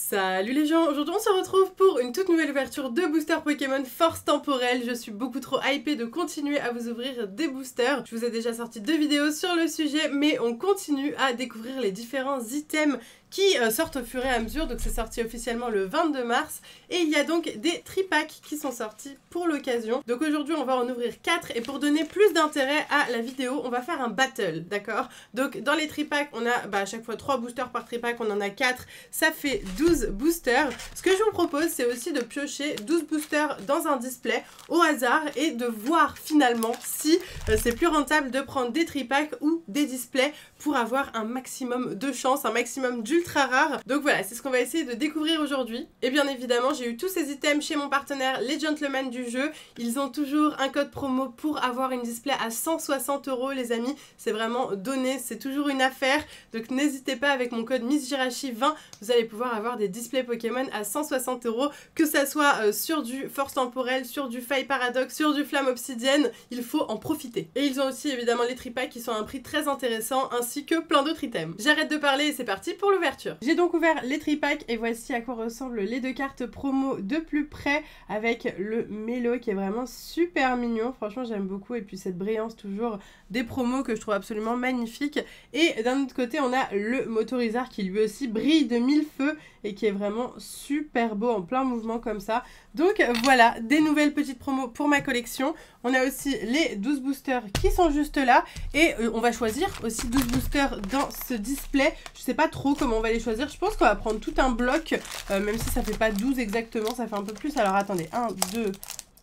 Salut les gens, aujourd'hui on se retrouve pour une toute nouvelle ouverture de boosters Pokémon Force Temporelle. Je suis beaucoup trop hypée de continuer à vous ouvrir des boosters. Je vous ai déjà sorti 2 vidéos sur le sujet, mais on continue à découvrir les différents items qui sortent au fur et à mesure. Donc c'est sorti officiellement le 22 mars et il y a donc des tripacks qui sont sortis pour l'occasion. Donc aujourd'hui on va en ouvrir 4 et pour donner plus d'intérêt à la vidéo on va faire un battle, d'accord? Donc dans les tripacks on a à chaque fois 3 boosters par tripack, on en a 4, ça fait 12 boosters. Ce que je vous propose c'est aussi de piocher 12 boosters dans un display au hasard et de voir finalement si c'est plus rentable de prendre des tripacks ou des displays pour avoir un maximum de chance, un maximum d'ultra rares. Donc voilà, c'est ce qu'on va essayer de découvrir aujourd'hui. Et bien évidemment, j'ai eu tous ces items chez mon partenaire, les gentlemen du jeu. Ils ont toujours un code promo pour avoir une display à 160 € les amis. C'est vraiment donné, c'est toujours une affaire. Donc n'hésitez pas, avec mon code MissJirachi20, vous allez pouvoir avoir des displays Pokémon à 160 €, que ça soit sur du Force Temporelle, sur du Faille Paradoxe, sur du Flamme Obsidienne. Il faut en profiter. Et ils ont aussi évidemment les tripacks qui sont à un prix très intéressant, ainsi que plein d'autres items. J'arrête de parler et c'est parti pour l'ouverture. J'ai donc ouvert les tripacks et voici à quoi ressemblent les 2 cartes promo de plus près, avec le Mélo qui est vraiment super mignon. Franchement j'aime beaucoup, et puis cette brillance toujours des promos que je trouve absolument magnifique. Et d'un autre côté on a le Motorizard qui lui aussi brille de 1000 feux et qui est vraiment super beau en plein mouvement comme ça. Donc voilà, des nouvelles petites promos pour ma collection. On a aussi les 12 boosters qui sont juste là, et on va choisir aussi 12 boosters dans ce display. Je sais pas trop comment on va les choisir, je pense qu'on va prendre tout un bloc, même si ça fait pas 12 exactement, ça fait un peu plus. Alors attendez, 1, 2,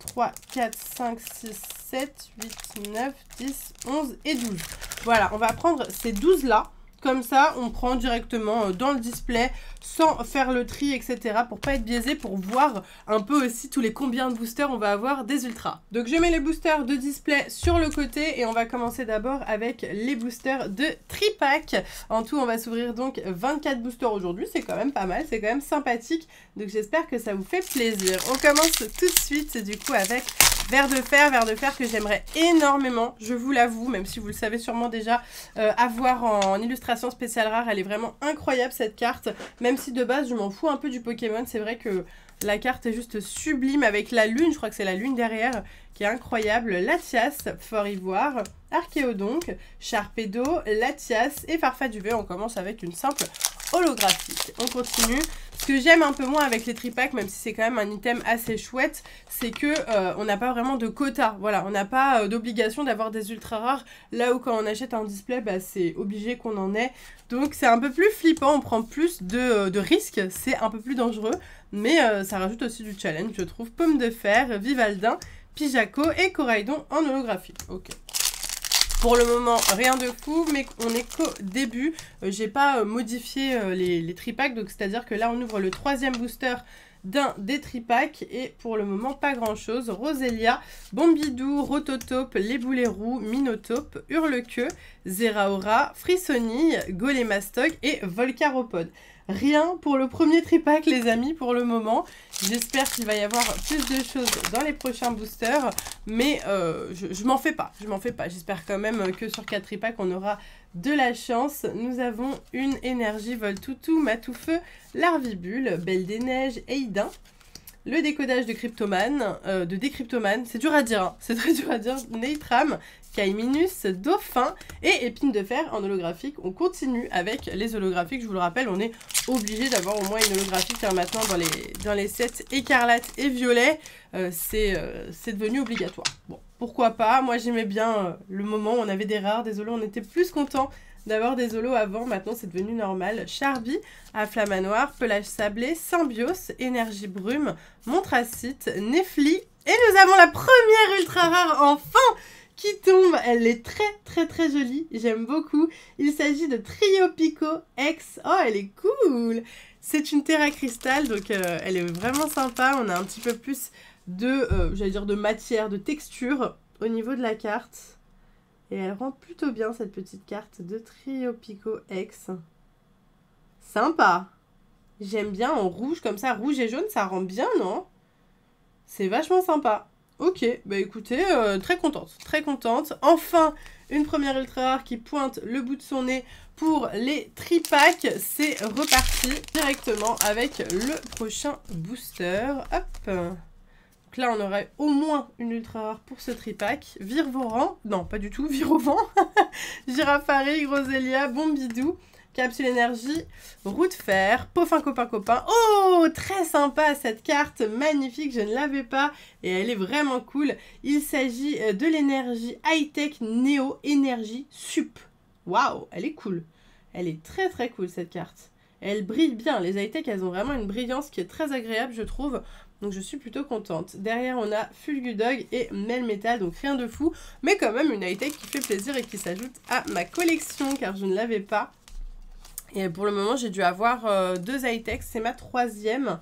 3, 4, 5, 6, 7, 8, 9, 10, 11 et 12. Voilà, on va prendre ces 12 là. Comme ça, on prend directement dans le display sans faire le tri, etc. pour pas être biaisé, pour voir un peu aussi tous les combien de boosters on va avoir des ultras. Donc je mets les boosters de display sur le côté et on va commencer d'abord avec les boosters de tripack. En tout, on va s'ouvrir donc 24 boosters aujourd'hui. C'est quand même pas mal, c'est quand même sympathique. Donc j'espère que ça vous fait plaisir. On commence tout de suite du coup avec Ver de Fer que j'aimerais énormément, je vous l'avoue, même si vous le savez sûrement déjà, avoir en illustration spéciale rare. Elle est vraiment incroyable cette carte, même si de base je m'en fous un peu du Pokémon. C'est vrai que la carte est juste sublime avec la lune, je crois que c'est la lune derrière, qui est incroyable. Latias, Fort Ivoire, Archéodonc, Sharpedo, Latias et Farfaduvet. On commence avec une simple holographique. On continue. Ce que j'aime un peu moins avec les tripacks, même si c'est quand même un item assez chouette, c'est que on n'a pas vraiment de quota. Voilà, on n'a pas d'obligation d'avoir des ultra rares. Là où quand on achète un display, c'est obligé qu'on en ait. Donc c'est un peu plus flippant, on prend plus de risques, c'est un peu plus dangereux. Mais ça rajoute aussi du challenge, je trouve. Pomme de Fer, Vivaldin, Pijaco et Coraidon en holographique. Ok. Pour le moment, rien de fou, mais on est qu'au début. J'ai pas modifié les tripacks, donc c'est-à-dire que là, on ouvre le 3e booster d'un des tripacks, et pour le moment, pas grand-chose. Roselia, Bombidou, Rototope, Les Boulets Roux, Minotope, Hurlequeue, Zeraora, Frissonille, Golémastoc et Volcaropode. Rien pour le premier tripack les amis pour le moment. J'espère qu'il va y avoir plus de choses dans les prochains boosters, mais je m'en fais pas, J'espère quand même que sur 4 tripacks on aura de la chance. Nous avons une énergie Voltoutou, Matoufeu, Larvibule, Belle des Neiges, Eidin. Le décodage de Cryptoman, c'est dur à dire, hein. C'est très dur à dire. Neitram, Kaiminus, Dauphin et Épine de Fer en holographique. On continue avec les holographiques. Je vous le rappelle, on est obligé d'avoir au moins une holographique maintenant dans les sets écarlate et violet. C'est devenu obligatoire. Bon, pourquoi pas. Moi, j'aimais bien le moment où on avait des rares, des holos. On était plus contents d'avoir des holos avant. Maintenant, c'est devenu normal. Charby, Afflamanoir, Pelage Sablé, Symbios, Énergie Brume, Montracite, Nefli. Et nous avons la première ultra rare enfin qui tombe. Elle est très jolie, j'aime beaucoup. Il s'agit de Trio Pico X. Oh, elle est cool. C'est une Terra Cristal, donc elle est vraiment sympa. On a un petit peu plus de, j'allais dire de matière, de texture au niveau de la carte. Et elle rend plutôt bien cette petite carte de Trio Pico X. Sympa. J'aime bien en rouge comme ça, rouge et jaune, ça rend bien, non? C'est vachement sympa. Ok, bah écoutez, très contente, très contente. Enfin, une première ultra rare qui pointe le bout de son nez pour les tripacks. C'est reparti directement avec le prochain booster. Hop. Donc là, on aurait au moins une ultra rare pour ce tripack. Virevoran, non, pas du tout, Virovent. Girafarig, Roselia, Bombidou. Capsule énergie, roue de fer, Peaufin copain copain. Oh, très sympa cette carte, magnifique, je ne l'avais pas et elle est vraiment cool. Il s'agit de l'énergie high-tech Neo Énergie Sup. Waouh, elle est cool. Elle est très très cool cette carte. Elle brille bien, les high-tech elles ont vraiment une brillance qui est très agréable je trouve. Donc je suis plutôt contente. Derrière on a Fulgudog et Melmetal, donc rien de fou. Mais quand même une high-tech qui fait plaisir et qui s'ajoute à ma collection car je ne l'avais pas. Et pour le moment, j'ai dû avoir 2 high-tech, c'est ma 3e.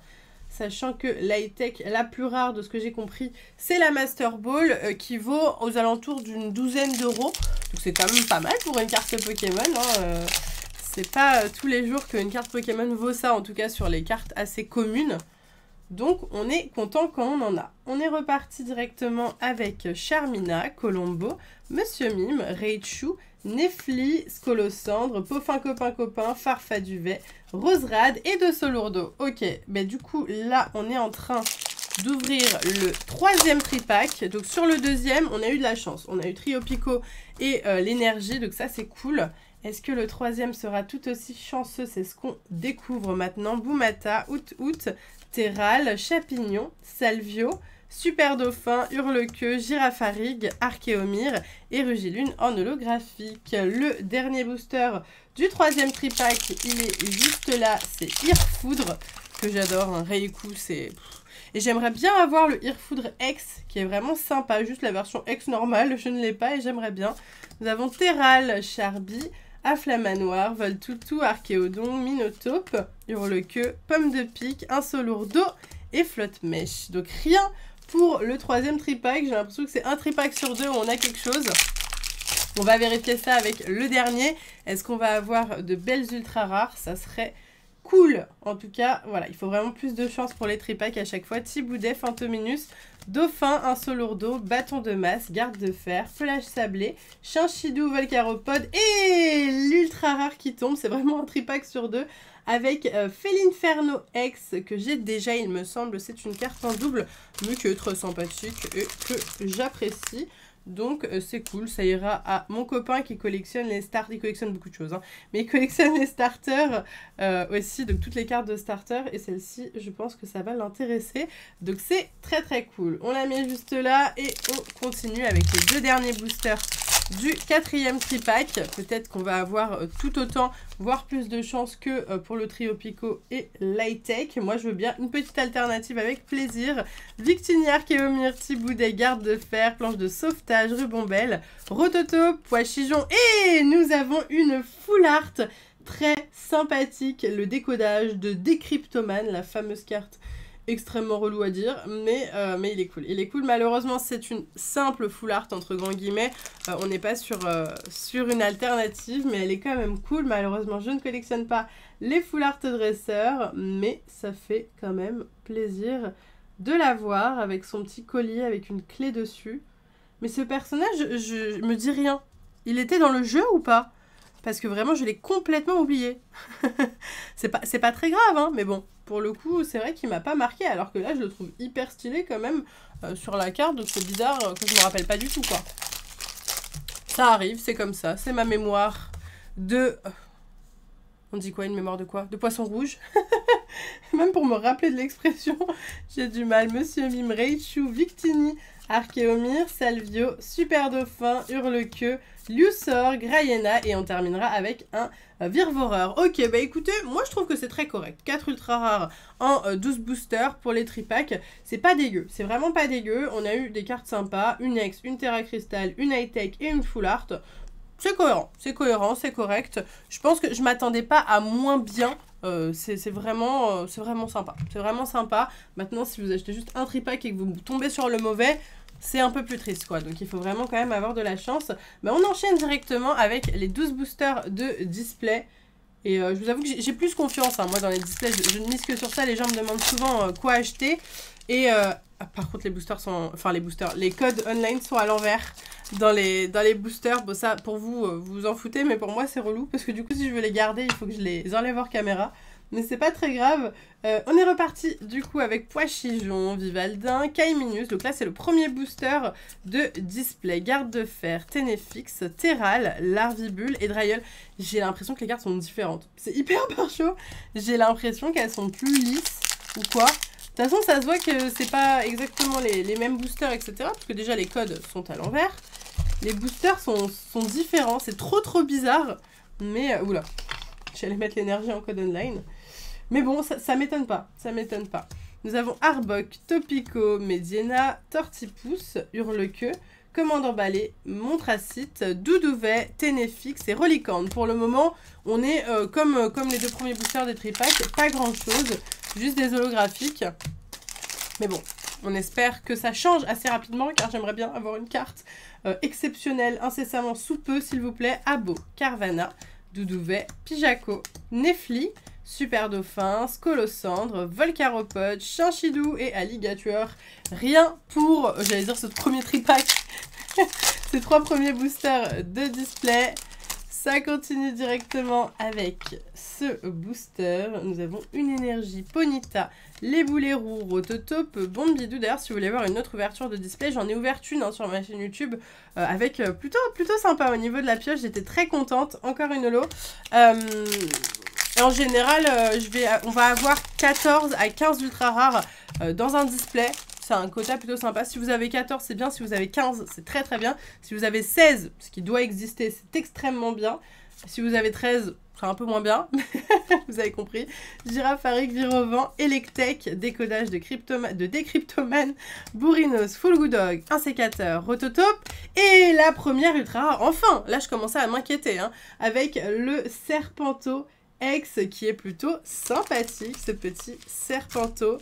Sachant que l'high-tech la plus rare de ce que j'ai compris, c'est la Master Ball qui vaut aux alentours d'une douzaine d'euros. Donc c'est quand même pas mal pour une carte Pokémon. Hein. C'est pas tous les jours qu'une carte Pokémon vaut ça, en tout cas sur les cartes assez communes. Donc on est content quand on en a. On est reparti directement avec Charmina, Colombo, Monsieur Mime, Raichu, Nefli, Scolosandre, Peaufin copain copain, Farfaduvet, Roserade et de Solourdo. Ok, ben du coup là on est en train d'ouvrir le 3e tripack. Donc sur le 2e on a eu de la chance. On a eu Trio Pico et l'énergie, donc ça c'est cool. Est-ce que le 3e sera tout aussi chanceux? C'est ce qu'on découvre maintenant. Boumata, Out, Terral, Chapignon, Salvio, Super Dauphin, Hurlequeue, Girafarig, Archéomir et Rugilune en holographique. Le dernier booster du 3e tripack, il est juste là, c'est Irfoudre, que j'adore, un Reiku, c'est... Et j'aimerais bien avoir le Irfoudre X, qui est vraiment sympa, juste la version X normale, je ne l'ai pas et j'aimerais bien. Nous avons Terral, Charby, Afflamanoir, Voltoutou, Archéodon, Minotaube, Hurlequeue, Pomme de Pique, un Solourdo et Flotte-Mèche. Donc rien pour le 3e tripack, j'ai l'impression que c'est un tripack sur 2 où on a quelque chose. On va vérifier ça avec le dernier. Est-ce qu'on va avoir de belles ultra rares? Ça serait cool. En tout cas, voilà, il faut vraiment plus de chance pour les tripacks à chaque fois. Thiboudet, Fantominus, Dauphin, un Solourdo, Bâton de masse, Garde de fer, Pelage sablé, Chinchidou, Volcaropode et l'ultra rare qui tombe. C'est vraiment un tripack sur 2 avec Félinferno X que j'ai déjà, il me semble. C'est une carte en double, mais qui est très sympathique et que j'apprécie. Donc c'est cool, ça ira à mon copain qui collectionne les starters, il collectionne beaucoup de choses, hein, mais il collectionne les starters aussi, donc toutes les cartes de starter, et celle-ci, je pense que ça va l'intéresser, donc c'est très très cool. On la met juste là, et on continue avec les 2 derniers boosters du 4e tripack. Peut-être qu'on va avoir tout autant, voire plus de chance que pour le Trio Pico et l'high-tech. Moi, je veux bien une petite alternative avec plaisir. Victini, Archéomir, Thiboudet, Garde de fer, Planche de sauvetage, Rubombelle, Rototo, Pois-Chigeon. Et nous avons une full art très sympathique. Le décodage de Décryptoman, la fameuse carte extrêmement relou à dire, mais il est cool. Il est cool, malheureusement c'est une simple full art entre grands guillemets, on n'est pas sur une alternative, mais elle est quand même cool. Malheureusement je ne collectionne pas les full art dresseurs, mais ça fait quand même plaisir de la voir avec son petit collier avec une clé dessus. Mais ce personnage, je me dis rien. Il était dans le jeu ou pas? Parce que vraiment, je l'ai complètement oublié. C'est pas très grave, hein, mais bon, pour le coup, c'est vrai qu'il m'a pas marqué, alors que là, je le trouve hyper stylé quand même sur la carte, donc c'est bizarre que je me rappelle pas du tout, quoi. Ça arrive, c'est comme ça, c'est ma mémoire de... On dit quoi, une mémoire de quoi? De poisson rouge. Même pour me rappeler de l'expression, j'ai du mal. Monsieur Mime, Raichu, Victini, Archéomir, Salvio, Super Dauphin, Hurlequeue, Liusor, Graiena et on terminera avec un Virevoreur. Ok, bah écoutez, moi je trouve que c'est très correct. 4 ultra rares en 12 boosters pour les tripacks. C'est pas dégueu, c'est vraiment pas dégueu. On a eu des cartes sympas, une X, une Terra Crystal, une high-tech et une full art. C'est cohérent, c'est correct. Je pense que je m'attendais pas à moins bien. C'est vraiment sympa. C'est vraiment sympa. Maintenant, si vous achetez juste un tripack et que vous tombez sur le mauvais, c'est un peu plus triste, quoi. Donc, il faut vraiment quand même avoir de la chance. Mais on enchaîne directement avec les 12 boosters de display. Et je vous avoue que j'ai plus confiance, hein, moi, dans les displays. Je ne mise que sur ça. Les gens me demandent souvent quoi acheter. Et Ah, par contre, les boosters sont... Enfin, les codes online sont à l'envers dans les boosters. Bon, ça, pour vous, vous vous en foutez, mais pour moi, c'est relou. Parce que du coup, si je veux les garder, il faut que je les enlève hors caméra. Mais c'est pas très grave. On est reparti, du coup, avec Poichigeon, Vivaldin, Kaiminus. Donc là, c'est le premier booster de display. Garde de fer, Ténéfix, Terral, Larvibule et Drayeul. J'ai l'impression que les cartes sont différentes. C'est hyper chaud. J'ai l'impression qu'elles sont plus lisses ou quoi. De toute façon, ça se voit que c'est pas exactement les mêmes boosters, etc. Parce que déjà, les codes sont à l'envers. Les boosters sont différents. C'est trop bizarre. Mais, oula. J'allais mettre l'énergie en code online. Mais bon, ça m'étonne pas. Ça m'étonne pas. Nous avons Arbok, Topico, Mediena, Tortipousse, Hurlequeue, Commandant Balai, Montracite, Doudouvet, Ténéfix et Relicorne. Pour le moment, on est comme les deux premiers boosters des tripacks. Pas grand chose. Juste des holographiques. Mais bon, on espère que ça change assez rapidement car j'aimerais bien avoir une carte exceptionnelle incessamment sous peu, s'il vous plaît. Abo, Carvana, Doudouvet, Pijaco, Nefli, Super Dauphin, Scolocendre, Volcaropode, Chinchidou et Alligator. Rien pour, j'allais dire, ce premier tripack. Ces 3 premiers boosters de display. Ça continue directement avec ce booster. Nous avons une énergie Ponyta, les boulets roux, Rototope, Bombidou. D'ailleurs, si vous voulez voir une autre ouverture de display, j'en ai ouvert une sur ma chaîne YouTube avec plutôt sympa au niveau de la pioche. J'étais très contente. Encore une holo. Et en général, on va avoir 14 à 15 ultra rares dans un display. C'est un quota plutôt sympa. Si vous avez 14, c'est bien. Si vous avez 15, c'est très bien. Si vous avez 16, ce qui doit exister, c'est extrêmement bien. Si vous avez 13, c'est un peu moins bien. Vous avez compris. Girafarik, Virovent, Electek, décodage de Décryptoman, Bourrinos, Fulgudog, un sécateur, Rototope. Et la première ultra rare. Enfin, là je commençais à m'inquiéter. Avec le Serpento X qui est plutôt sympathique. Ce petit Serpento.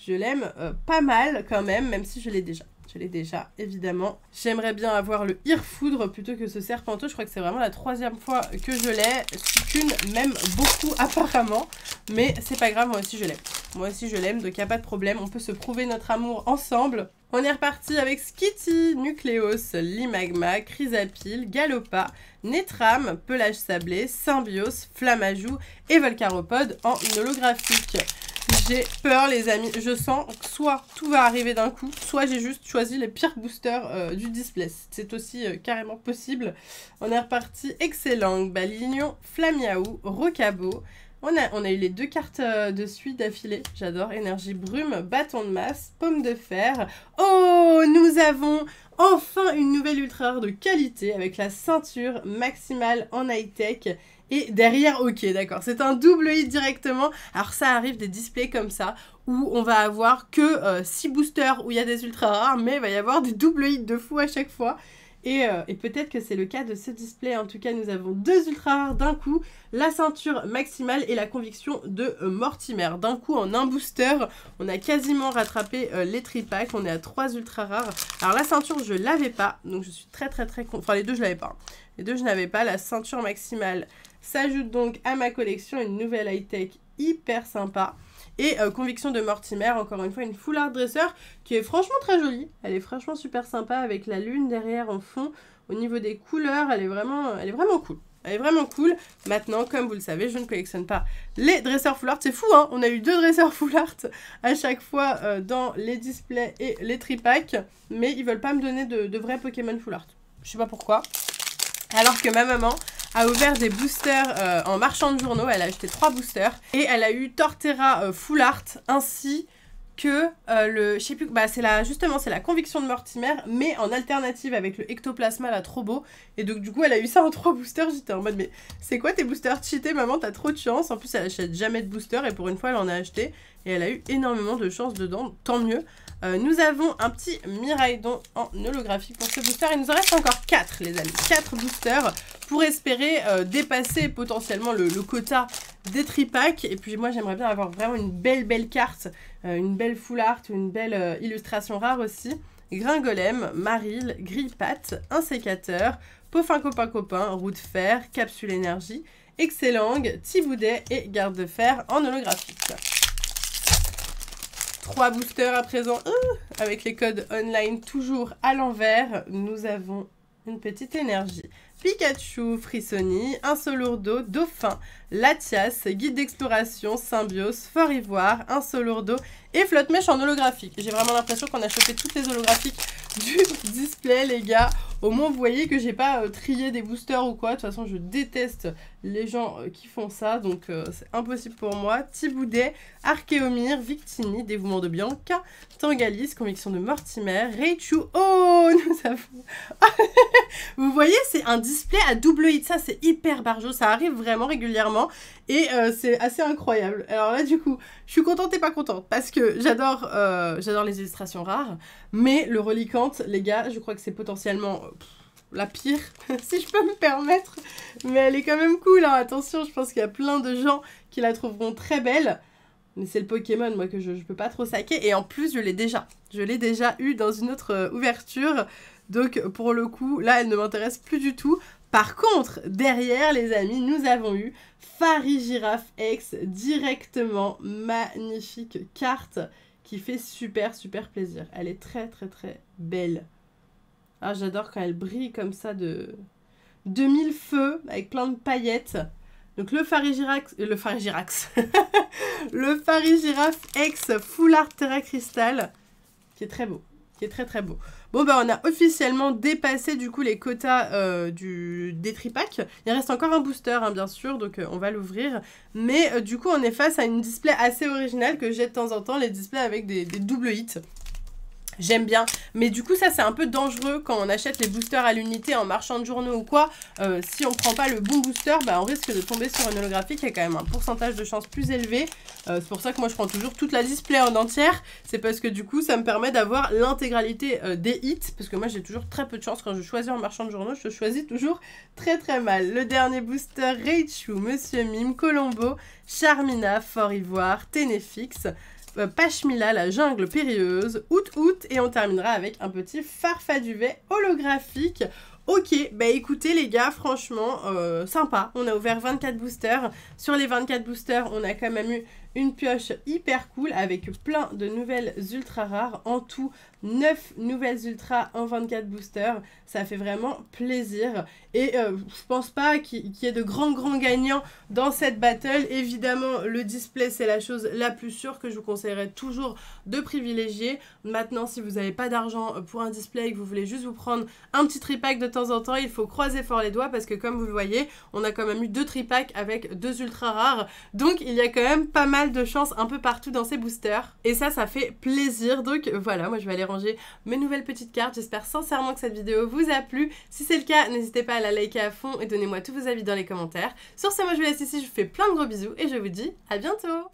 Je l'aime pas mal quand même si je l'ai déjà. Je l'ai déjà, évidemment. J'aimerais bien avoir le Irfoudre plutôt que ce Serpento. Je crois que c'est vraiment la 3e fois que je l'ai. Succune m'aime beaucoup apparemment. Mais c'est pas grave, moi aussi je l'aime. Moi aussi je l'aime, donc il n'y a pas de problème. On peut se prouver notre amour ensemble. On est reparti avec Skitty, Nucléos, Limagma, Chrysapile, Galopa, Netram, Pelage Sablé, Symbios, Flammajou et Volcaropode en holographique. J'ai peur les amis, je sens que soit tout va arriver d'un coup, soit j'ai juste choisi les pires boosters du display. C'est aussi carrément possible. On est reparti Excellent, Balignon, Flamiaou, Rocabo. On a eu les 2 cartes de suite d'affilée, j'adore. Énergie Brume, Bâton de Masse, Pomme de Fer. Oh, nous avons enfin une nouvelle ultra rare de qualité avec la ceinture maximale en high-tech. Et derrière, ok, d'accord, c'est un double hit directement. Alors ça arrive des displays comme ça, où on va avoir que 6 boosters où il y a des ultra rares, mais il va y avoir des double hits de fou à chaque fois. Et peut-être que c'est le cas de ce display. En tout cas, nous avons 2 ultra rares d'un coup, la ceinture maximale et la conviction de Mortimer. D'un coup, en un booster, on a quasiment rattrapé les tripacks. On est à 3 ultra rares. Alors la ceinture, je l'avais pas, donc je suis très enfin les deux, je l'avais pas. Les deux, je n'avais pas. La ceinture maximale s'ajoute donc à ma collection une nouvelle high-tech hyper sympa. Et conviction de Mortimer, encore une fois, une full art dresseur qui est franchement très jolie. Elle est franchement super sympa avec la lune derrière en fond. Au niveau des couleurs, elle est vraiment cool. Elle est vraiment cool. Maintenant, comme vous le savez, je ne collectionne pas les dresseurs full art. C'est fou, hein. On a eu 2 dresseurs full art à chaque fois dans les displays et les tripacks. Mais ils veulent pas me donner de vrais Pokémon full art. Je sais pas pourquoi. Alors que ma maman a ouvert des boosters en marchand de journaux. Elle a acheté 3 boosters. Et elle a eu Torterra Full Art ainsi que je sais plus, justement c'est la conviction de Mortimer, mais en alternative avec le Ectoplasma là, trop beau. Et donc du coup elle a eu ça en 3 boosters. J'étais en mode mais c'est quoi tes boosters cheatés maman, t'as trop de chance. En plus elle achète jamais de boosters et pour une fois elle en a acheté. Et elle a eu énormément de chance dedans, tant mieux. Nous avons un petit Miraidon en holographique pour ce booster. Il nous en reste encore 4 les amis, 4 boosters pour espérer dépasser potentiellement le quota des tripacks. Et puis moi j'aimerais bien avoir vraiment une belle carte, une belle full art, une belle illustration rare aussi. Gringolem, Maril, Grille-Patte, un sécateur, Poffin copain, roue de fer, capsule énergie, Excellent, Thiboudet et garde de fer en holographique. 3 boosters à présent, avec les codes online toujours à l'envers. Nous avons une petite énergie. Pikachu, Frissoni, un Solourdo, Dauphin, Latias, Guide d'exploration, Symbiose, Fort Ivoire, un Solourdo et Flotte-Mèche en holographique. J'ai vraiment l'impression qu'on a chopé toutes les holographiques du display, les gars. Au moins, vous voyez que j'ai pas trié des boosters ou quoi. De toute façon, je déteste les gens qui font ça. Donc, c'est impossible pour moi. Thiboudet, Archéomir, Victini, Dévouement de Bianca, Tangalis, Conviction de Mortimer, Raichu. Oh, nous avons... Vous voyez, c'est un display à double hit. Ça, c'est hyper barjo. Ça arrive vraiment régulièrement. Et c'est assez incroyable. Alors là, du coup, je suis contente et pas contente. Parce que j'adore les illustrations rares. Mais le reliquante, les gars, je crois que c'est potentiellement la pire, si je peux me permettre. Mais elle est quand même cool, hein. Attention, je pense qu'il y a plein de gens qui la trouveront très belle. Mais c'est le Pokémon, moi, que je peux pas trop saquer. Et en plus, je l'ai déjà. Je l'ai déjà eu dans une autre ouverture. Donc, pour le coup, là, elle ne m'intéresse plus du tout. Par contre, derrière, les amis, nous avons eu Farigiraf X directement. Magnifique carte qui fait super, super plaisir. Elle est très, très, très belle. Ah, j'adore quand elle brille comme ça de 2000 feux avec plein de paillettes. Donc le Farigirax, le Farigiraf X Full Art Terra Crystal, qui est très beau, qui est très très beau. Bon bah on a officiellement dépassé du coup les quotas des tripacks. Il reste encore un booster hein, bien sûr, donc on va l'ouvrir. Mais du coup on est face à une display assez originale que j'ai de temps en temps, les displays avec des double hits. J'aime bien, mais du coup ça c'est un peu dangereux quand on achète les boosters à l'unité en marchand de journaux ou quoi. Si on prend pas le bon booster, bah on risque de tomber sur une holographique qui a quand même un pourcentage de chance plus élevé. C'est pour ça que moi je prends toujours toute la display en entière. C'est parce que du coup ça me permet d'avoir l'intégralité des hits. Parce que moi j'ai toujours très peu de chance quand je choisis en marchand de journaux. Je choisis toujours très très mal. Le dernier booster, Raichu, Monsieur Mime, Colombo, Charmina, Fort Ivoire, Ténéfix, Pachmila, la jungle périlleuse, Out, et on terminera avec un petit Farfaduvet holographique. Ok, bah écoutez les gars, franchement, sympa. On a ouvert 24 boosters. Sur les 24 boosters, on a quand même eu une pioche hyper cool avec plein de nouvelles ultra rares. En tout, 9 nouvelles ultras en 24 boosters. Ça fait vraiment plaisir. Et je pense pas qu'il y ait de grands gagnants dans cette battle. Évidemment, le display, c'est la chose la plus sûre que je vous conseillerais toujours de privilégier. Maintenant, si vous n'avez pas d'argent pour un display et que vous voulez juste vous prendre un petit tripack de temps en temps, il faut croiser fort les doigts parce que comme vous le voyez, on a quand même eu 2 tripacks avec 2 ultra rares. Donc, il y a quand même pas mal de chance un peu partout dans ces boosters. Et ça fait plaisir. Donc, voilà, moi, je vais aller ranger mes nouvelles petites cartes. J'espère sincèrement que cette vidéo vous a plu. Si c'est le cas, n'hésitez pas à la liker à fond et donnez-moi tous vos avis dans les commentaires. Sur ce, moi, je vous laisse ici. Je vous fais plein de gros bisous et je vous dis à bientôt.